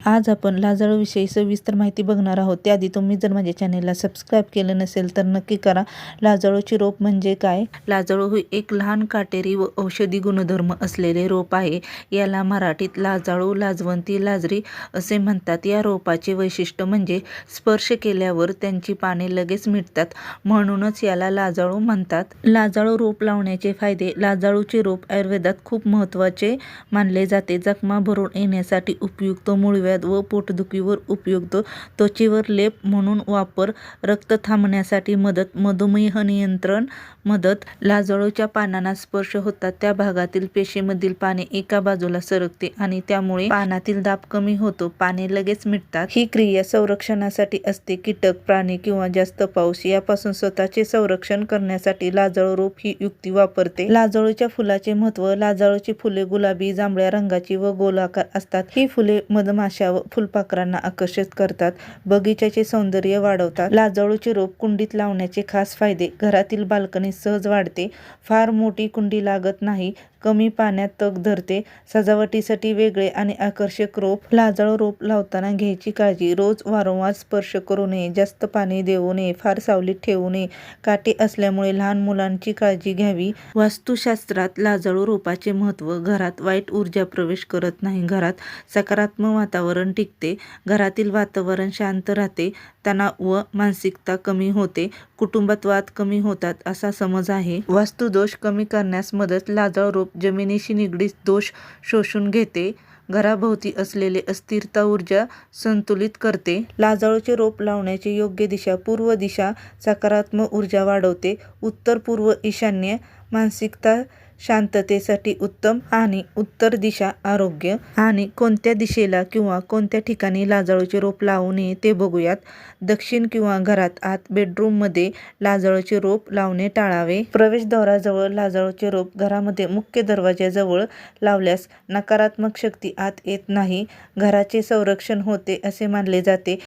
आज आपण लाजाळूविषयी सविस्तर माहिती बघणार आहोत. त्याआधी तुम्ही जर माझ्या चॅनेलला सबस्क्राईब केलं नसेल तर नक्की करा. लाजाळूची रोप म्हणजे काय? लाजाळू हे एक लहान काटेरी व औषधी गुणधर्म असलेले रोप आहे. याला मराठीत लाजाळू, लाजवंती, लाजरी असे म्हणतात. या रोपाचे वैशिष्ट्य म्हणजे स्पर्श केल्यावर त्यांची पाने लगेच मिटतात, म्हणूनच याला लाजाळू म्हणतात. लाजाळू रोप लावण्याचे फायदे. लाजाळूचे रोप आयुर्वेदात खूप महत्त्वाचे मानले जाते. जखमा भरून येण्यासाठी उपयुक्त, मूळव्याध व पोटदुखीवर उपयुक्त, त्वचेवर लेप म्हणून वापर, रक्त थांबण्यासाठी मदत, मधुमेह नियंत्रण मदत. लाजाळूच्या पानांना स्पर्श होतात त्या भागातील पेशीमधील पाने एका बाजूला सरकते आणि त्यामुळे पानातील दाब कमी होतो, पाने लगेच मिटतात. ही क्रिया संरक्षणासाठी असते. कीटक, प्राणी किंवा जास्त पाऊस यापासून स्वतःचे संरक्षण करण्यासाठी लाजाळू रोप ही युक्ती वापरते. लाजाळूच्या फुलाचे महत्त्व. लाजाळूची फुले गुलाबी, जांभळ्या रंगाची व गोलाकार असतात. ही फुले मधमाशा व फुलपाखरांना आकर्षित करतात, बगीच्याचे सौंदर्य वाढवतात. लाजाळूचे रोप कुंडीत लावण्याचे खास फायदे. घरातील बाल्कनीत सहज वाढते, फार मोठी कुंडी लागत नाही, कमी पाण्यात तग धरते. सजावटीसाठी वेगळे आणि आकर्षक रोप. लाजाळू रोप लावताना घ्यायची काळजी. रोज वारंवार स्पर्श करू नये, जास्त पाणी देऊ नये, फार सावलीत ठेवू नये. काटे असल्यामुळे लहान मुलांची काळजी घ्यावी. वास्तुशास्त्रात लाजाळू रोपाचे महत्त्व. घरात वाईट ऊर्जा प्रवेश करत नाही, घरात सकारात्मक वातावरण टिकते, घरातील वातावरण शांत राहते, तणाव व मानसिकता कमी होते, कुटुंबात वाद कमी होतात असा समज आहे. वास्तुदोष कमी करण्यास मदत. लाजाळू रोप जमिनीशी निगडीत दोष शोषून घेते, घराभोवती असलेले अस्थिरता ऊर्जा संतुलित करते. लाजाळूचे रोप लावण्याची योग्य दिशा. पूर्व दिशा सकारात्मक ऊर्जा वाढवते, उत्तर, पूर्व, ईशान्य मानसिकता शांततेसाठी उत्तम आणि उत्तर दिशा आरोग्य. आणि कोणत्या दिशेला किंवा कोणत्या ठिकाणी लाजाळूचे रोप लावू नये ते बघूयात. दक्षिण किंवा घरात आत, बेडरूममध्ये लाजाळूचे रोप लावणे टाळावे. प्रवेशद्वाराजवळ लाजाळूचे रोप. घरामध्ये मुख्य दरवाजाजवळ लावल्यास नकारात्मक शक्ती आत येत नाही, घराचे संरक्षण होते असे मानले जाते.